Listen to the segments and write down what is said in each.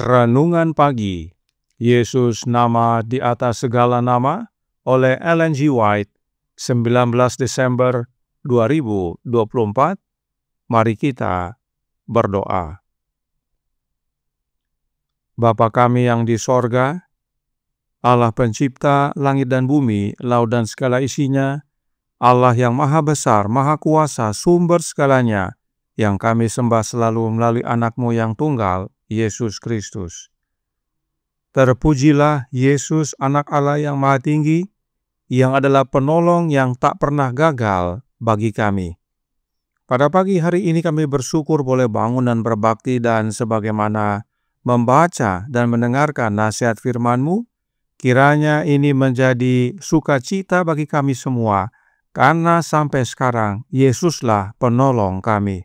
Renungan Pagi, Yesus Nama di Atas Segala Nama, oleh Ellen G. White, 19 Desember 2024. Mari kita berdoa. Bapa kami yang di sorga, Allah pencipta langit dan bumi, laut dan segala isinya, Allah yang maha besar, maha kuasa, sumber segalanya, yang kami sembah selalu melalui anak-Mu yang tunggal, Yesus Kristus. Terpujilah Yesus, anak Allah yang maha tinggi, yang adalah penolong yang tak pernah gagal bagi kami. Pada pagi hari ini kami bersyukur boleh bangun dan berbakti, dan sebagaimana membaca dan mendengarkan nasihat firman-Mu, kiranya ini menjadi sukacita bagi kami semua, karena sampai sekarang Yesuslah penolong kami.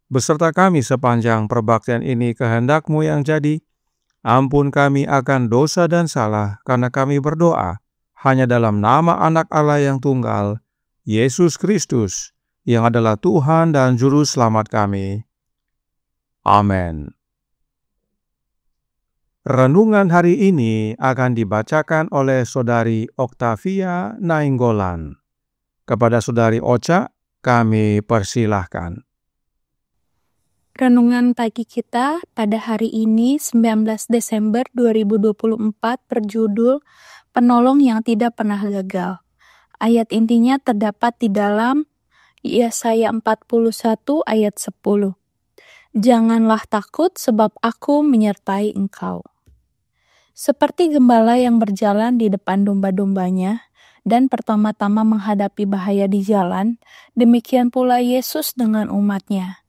Beserta kami sepanjang perbaktian ini, kehendak-Mu yang jadi. Ampun kami akan dosa dan salah, karena kami berdoa hanya dalam nama Anak Allah yang tunggal, Yesus Kristus, yang adalah Tuhan dan Juru Selamat kami. Amin. Renungan hari ini akan dibacakan oleh Saudari Oktavia Nainggolan. Kepada Saudari Ocha, kami persilahkan. Renungan pagi kita pada hari ini 19 Desember 2024 berjudul Penolong yang Tidak Pernah Gagal. Ayat intinya terdapat di dalam Yesaya 41 ayat 10. Janganlah takut sebab aku menyertai engkau. Seperti gembala yang berjalan di depan domba-dombanya dan pertama-tama menghadapi bahaya di jalan, demikian pula Yesus dengan umatnya.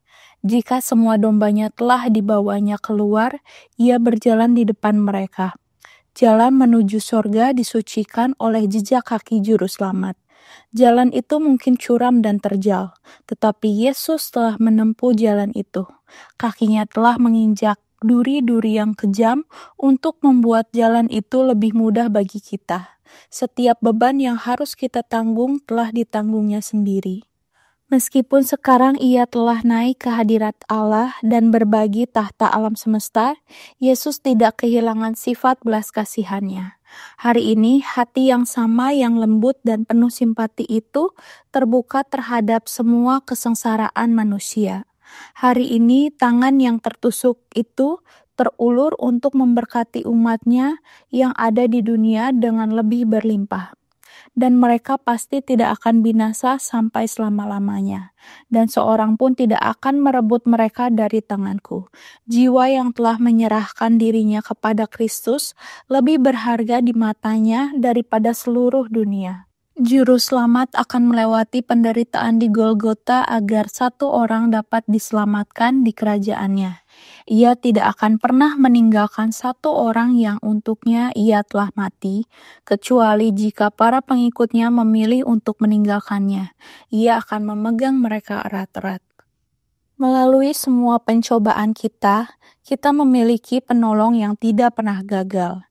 Jika semua dombanya telah dibawanya keluar, ia berjalan di depan mereka. Jalan menuju sorga disucikan oleh jejak kaki juru selamat. Jalan itu mungkin curam dan terjal, tetapi Yesus telah menempuh jalan itu. Kakinya telah menginjak duri-duri yang kejam untuk membuat jalan itu lebih mudah bagi kita. Setiap beban yang harus kita tanggung telah ditanggungnya sendiri. Meskipun sekarang ia telah naik ke hadirat Allah dan berbagi tahta alam semesta, Yesus tidak kehilangan sifat belas kasihannya. Hari ini hati yang sama, yang lembut dan penuh simpati itu terbuka terhadap semua kesengsaraan manusia. Hari ini tangan yang tertusuk itu terulur untuk memberkati umatnya yang ada di dunia dengan lebih berlimpah. Dan mereka pasti tidak akan binasa sampai selama-lamanya. Dan seorang pun tidak akan merebut mereka dari tanganku. Jiwa yang telah menyerahkan dirinya kepada Kristus lebih berharga di matanya daripada seluruh dunia. Juru selamat akan melewati penderitaan di Golgota agar satu orang dapat diselamatkan di kerajaannya. Ia tidak akan pernah meninggalkan satu orang yang untuknya ia telah mati, kecuali jika para pengikutnya memilih untuk meninggalkannya. Ia akan memegang mereka erat-erat. Melalui semua pencobaan kita memiliki penolong yang tidak pernah gagal.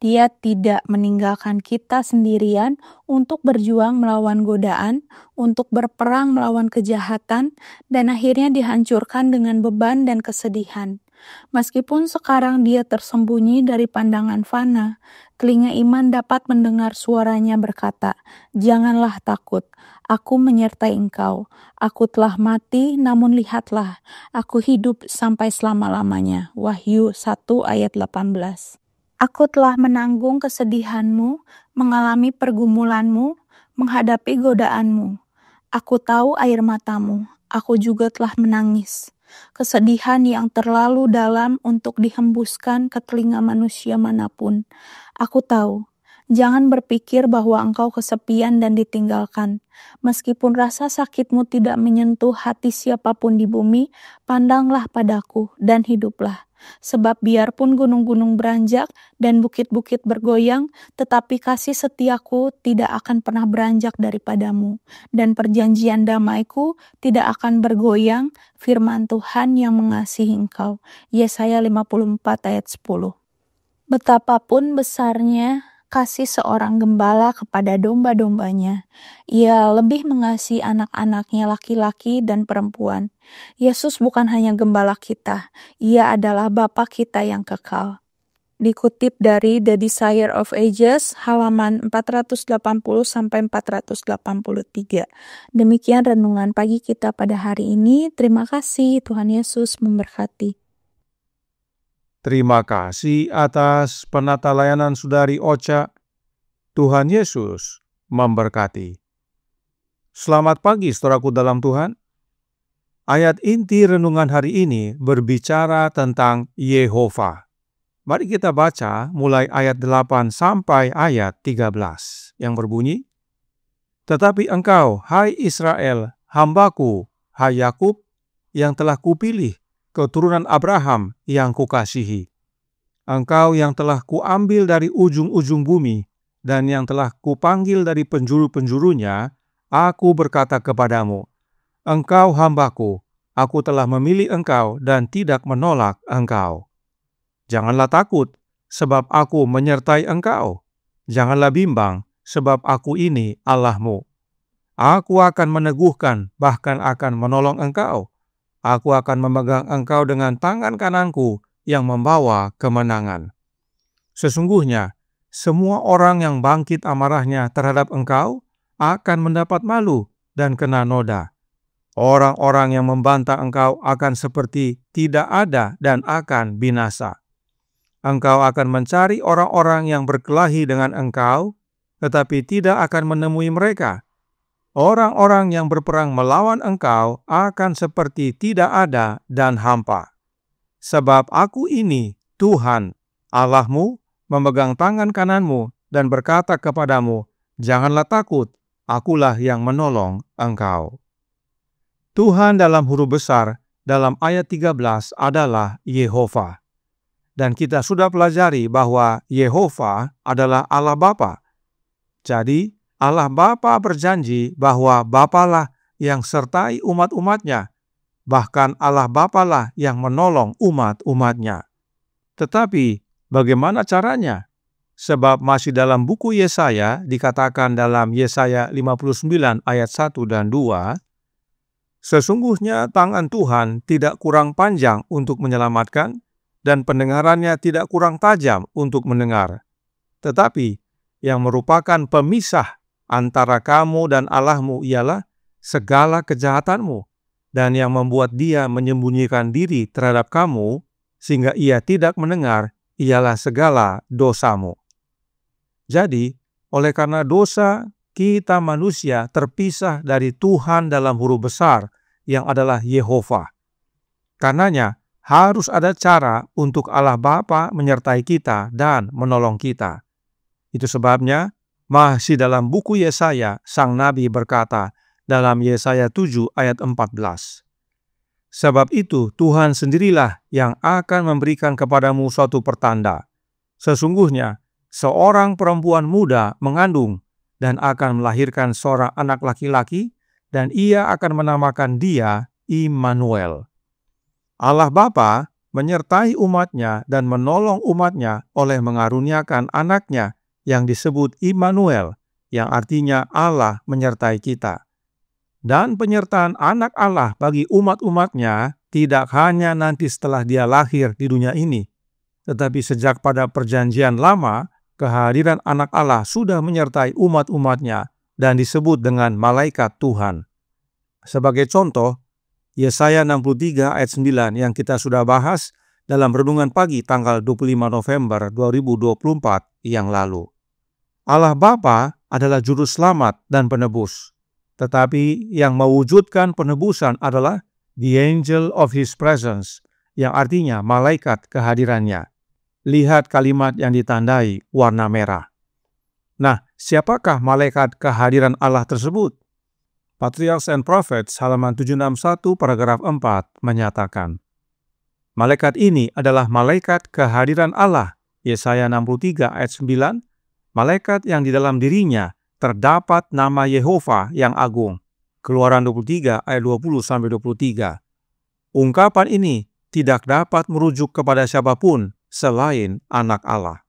Dia tidak meninggalkan kita sendirian untuk berjuang melawan godaan, untuk berperang melawan kejahatan, dan akhirnya dihancurkan dengan beban dan kesedihan. Meskipun sekarang dia tersembunyi dari pandangan fana, telinga iman dapat mendengar suaranya berkata, "Janganlah takut, aku menyertai engkau. Aku telah mati, namun lihatlah, aku hidup sampai selama-lamanya." Wahyu 1 ayat 18. Aku telah menanggung kesedihanmu, mengalami pergumulanmu, menghadapi godaanmu. Aku tahu air matamu, aku juga telah menangis. Kesedihan yang terlalu dalam untuk dihembuskan ke telinga manusia manapun. Aku tahu, jangan berpikir bahwa engkau kesepian dan ditinggalkan. Meskipun rasa sakitmu tidak menyentuh hati siapapun di bumi, pandanglah padaku dan hiduplah. Sebab biarpun gunung-gunung beranjak dan bukit-bukit bergoyang, tetapi kasih setiaku tidak akan pernah beranjak daripadamu. Dan perjanjian damaiku tidak akan bergoyang, firman Tuhan yang mengasihi engkau. Yesaya 54 ayat 10. Betapapun besarnya kasih seorang gembala kepada domba-dombanya. Ia lebih mengasihi anak-anaknya laki-laki dan perempuan. Yesus bukan hanya gembala kita, Ia adalah Bapa kita yang kekal. Dikutip dari The Desire of Ages, halaman 480-483. Demikian renungan pagi kita pada hari ini. Terima kasih, Tuhan Yesus memberkati. Terima kasih atas penata layanan Saudari Ocha. Tuhan Yesus memberkati. Selamat pagi saudaraku dalam Tuhan. Ayat inti renungan hari ini berbicara tentang Yehova. Mari kita baca mulai ayat 8 sampai ayat 13 yang berbunyi, "Tetapi engkau, hai Israel, hambaku, hai Yakub, yang telah kupilih, keturunan Abraham yang kukasihi. Engkau yang telah kuambil dari ujung-ujung bumi, dan yang telah kupanggil dari penjuru-penjurunya, aku berkata kepadamu, engkau hambaku, aku telah memilih engkau dan tidak menolak engkau. Janganlah takut, sebab aku menyertai engkau. Janganlah bimbang, sebab aku ini Allahmu. Aku akan meneguhkan, bahkan akan menolong engkau. Aku akan memegang engkau dengan tangan kananku yang membawa kemenangan. Sesungguhnya, semua orang yang bangkit amarahnya terhadap engkau akan mendapat malu dan kena noda. Orang-orang yang membantah engkau akan seperti tidak ada dan akan binasa. Engkau akan mencari orang-orang yang berkelahi dengan engkau, tetapi tidak akan menemui mereka. Orang-orang yang berperang melawan engkau akan seperti tidak ada dan hampa. Sebab aku ini, Tuhan, Allahmu, memegang tangan kananmu dan berkata kepadamu, janganlah takut, akulah yang menolong engkau." Tuhan dalam huruf besar dalam ayat 13 adalah Yehova. Dan kita sudah pelajari bahwa Yehova adalah Allah Bapa. Jadi, Allah Bapa berjanji bahwa Bapalah yang sertai umat-umatnya. Bahkan Allah Bapalah yang menolong umat-umatnya. Tetapi bagaimana caranya? Sebab masih dalam buku Yesaya dikatakan dalam Yesaya 59 ayat 1 dan 2, "Sesungguhnya tangan Tuhan tidak kurang panjang untuk menyelamatkan, dan pendengarannya tidak kurang tajam untuk mendengar. Tetapi yang merupakan pemisah antara kamu dan Allahmu ialah segala kejahatanmu, dan yang membuat dia menyembunyikan diri terhadap kamu, sehingga ia tidak mendengar, ialah segala dosamu." Jadi, oleh karena dosa, kita manusia terpisah dari Tuhan dalam huruf besar, yang adalah Yehova. Karenanya, harus ada cara untuk Allah Bapa menyertai kita dan menolong kita. Itu sebabnya, masih dalam buku Yesaya, sang Nabi berkata dalam Yesaya 7 ayat 14, "Sebab itu Tuhan sendirilah yang akan memberikan kepadamu suatu pertanda. Sesungguhnya seorang perempuan muda mengandung dan akan melahirkan seorang anak laki-laki, dan ia akan menamakan dia Immanuel." Allah Bapa menyertai umatnya dan menolong umatnya oleh mengaruniakan anaknya yang disebut Immanuel, yang artinya Allah menyertai kita. Dan penyertaan anak Allah bagi umat-umatnya tidak hanya nanti setelah dia lahir di dunia ini, tetapi sejak pada perjanjian lama, kehadiran anak Allah sudah menyertai umat-umatnya dan disebut dengan malaikat Tuhan. Sebagai contoh, Yesaya 63 ayat 9 yang kita sudah bahas dalam renungan pagi tanggal 25 November 2024 yang lalu. Allah Bapa adalah juru selamat dan penebus, tetapi yang mewujudkan penebusan adalah the angel of his presence, yang artinya malaikat kehadirannya. Lihat kalimat yang ditandai warna merah. Nah, siapakah malaikat kehadiran Allah tersebut? Patriarchs and Prophets halaman 761 paragraf 4 menyatakan, malaikat ini adalah malaikat kehadiran Allah. Yesaya 63 ayat 9, malaikat yang di dalam dirinya terdapat nama Yehova yang agung. Keluaran 23 ayat 20-23. Ungkapan ini tidak dapat merujuk kepada siapapun selain anak Allah.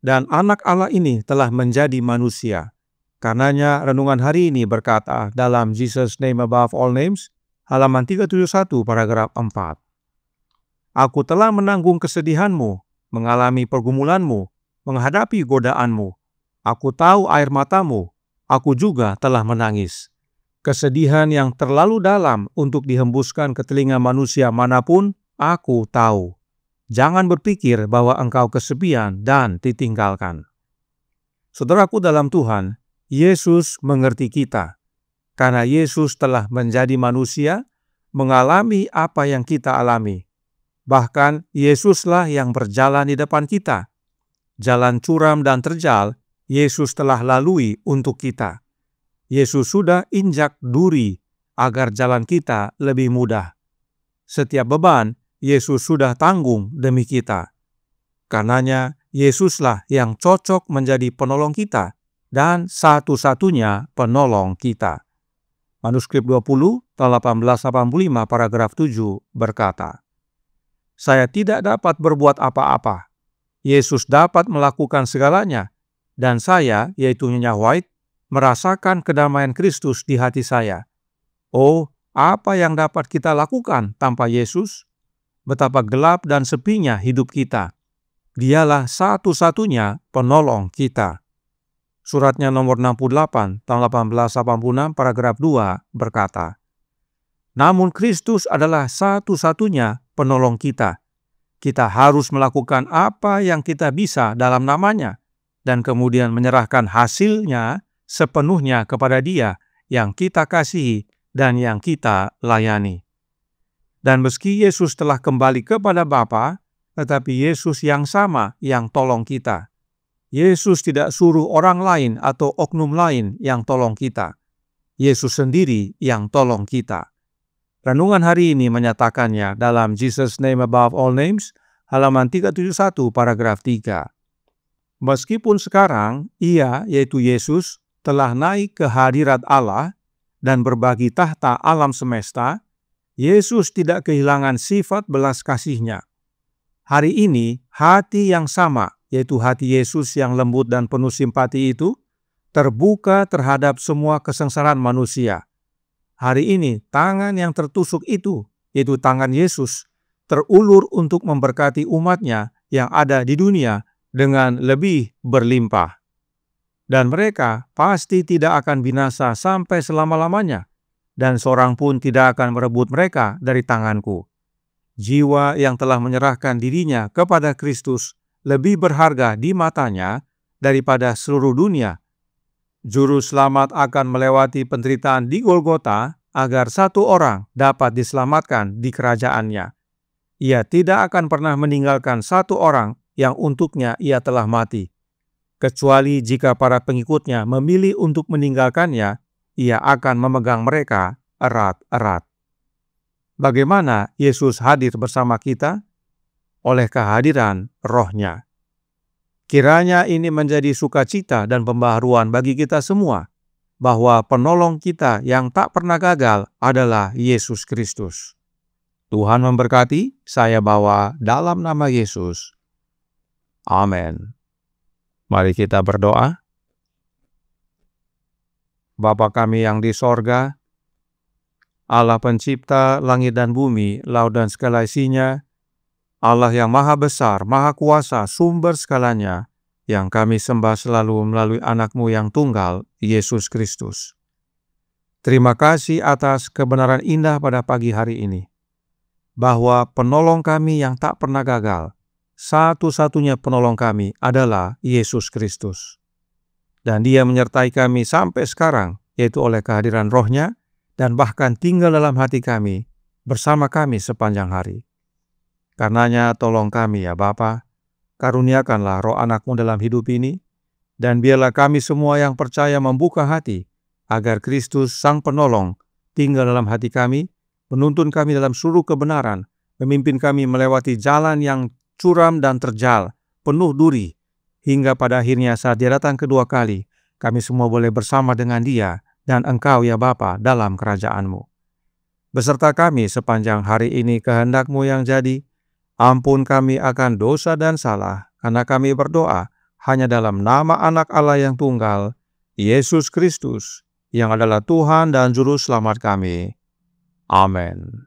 Dan anak Allah ini telah menjadi manusia. Karenanya renungan hari ini berkata dalam Jesus Name Above All Names, halaman 371 paragraf 4. Aku telah menanggung kesedihanmu, mengalami pergumulanmu, menghadapi godaanmu. Aku tahu air matamu, aku juga telah menangis. Kesedihan yang terlalu dalam untuk dihembuskan ke telinga manusia manapun, aku tahu. Jangan berpikir bahwa engkau kesepian dan ditinggalkan. Saudaraku dalam Tuhan, Yesus mengerti kita. Karena Yesus telah menjadi manusia, mengalami apa yang kita alami. Bahkan Yesuslah yang berjalan di depan kita. Jalan curam dan terjal, Yesus telah lalui untuk kita. Yesus sudah injak duri agar jalan kita lebih mudah. Setiap beban, Yesus sudah tanggung demi kita. Karenanya, Yesuslah yang cocok menjadi penolong kita dan satu-satunya penolong kita. Manuskrip 20, tahun 1885, paragraf 7 berkata, "Saya tidak dapat berbuat apa-apa. Yesus dapat melakukan segalanya, dan saya, yaitu Nyonya White, merasakan kedamaian Kristus di hati saya. Oh, apa yang dapat kita lakukan tanpa Yesus? Betapa gelap dan sepinya hidup kita. Dialah satu-satunya penolong kita." Suratnya nomor 68, tahun 1886, paragraf 2 berkata, "Namun Kristus adalah satu-satunya penolong kita. Kita harus melakukan apa yang kita bisa dalam namanya, dan kemudian menyerahkan hasilnya sepenuhnya kepada Dia yang kita kasihi dan yang kita layani." Dan meski Yesus telah kembali kepada Bapa, tetapi Yesus yang sama yang tolong kita. Yesus tidak suruh orang lain atau oknum lain yang tolong kita. Yesus sendiri yang tolong kita. Renungan hari ini menyatakannya dalam Jesus Name Above All Names, halaman 371, paragraf 3. Meskipun sekarang Ia, yaitu Yesus, telah naik ke hadirat Allah dan berbagi tahta alam semesta, Yesus tidak kehilangan sifat belas kasih-Nya. Hari ini, hati yang sama, yaitu hati Yesus yang lembut dan penuh simpati itu, terbuka terhadap semua kesengsaraan manusia. Hari ini, tangan yang tertusuk itu, yaitu tangan Yesus, terulur untuk memberkati umat-Nya yang ada di dunia dengan lebih berlimpah. Dan mereka pasti tidak akan binasa sampai selama-lamanya, dan seorang pun tidak akan merebut mereka dari tanganku. Jiwa yang telah menyerahkan dirinya kepada Kristus lebih berharga di matanya daripada seluruh dunia. Juru selamat akan melewati penderitaan di Golgota agar satu orang dapat diselamatkan di kerajaannya. Ia tidak akan pernah meninggalkan satu orang yang untuknya ia telah mati. Kecuali jika para pengikutnya memilih untuk meninggalkannya, ia akan memegang mereka erat-erat. Bagaimana Yesus hadir bersama kita? Oleh kehadiran Roh-Nya. Kiranya ini menjadi sukacita dan pembaharuan bagi kita semua, bahwa penolong kita yang tak pernah gagal adalah Yesus Kristus. Tuhan memberkati, saya bawa dalam nama Yesus. Amin. Mari kita berdoa. Bapa kami yang di sorga, Allah pencipta langit dan bumi, laut dan segala isinya, Allah yang maha besar, maha kuasa, sumber segalanya, yang kami sembah selalu melalui anak-Mu yang tunggal, Yesus Kristus. Terima kasih atas kebenaran indah pada pagi hari ini, bahwa penolong kami yang tak pernah gagal, satu-satunya penolong kami adalah Yesus Kristus. Dan Dia menyertai kami sampai sekarang, yaitu oleh kehadiran Roh-Nya, dan bahkan tinggal dalam hati kami, bersama kami sepanjang hari. Karenanya tolong kami ya Bapa, karuniakanlah Roh Anak-Mu dalam hidup ini, dan biarlah kami semua yang percaya membuka hati, agar Kristus Sang Penolong tinggal dalam hati kami, menuntun kami dalam seluruh kebenaran, memimpin kami melewati jalan yang curam dan terjal, penuh duri, hingga pada akhirnya saat Dia datang kedua kali, kami semua boleh bersama dengan Dia dan Engkau ya Bapa dalam kerajaan-Mu. Beserta kami sepanjang hari ini kehendak-Mu yang jadi, ampun kami akan dosa dan salah, karena kami berdoa hanya dalam nama Anak Allah yang tunggal, Yesus Kristus, yang adalah Tuhan dan Juru Selamat kami. Amin.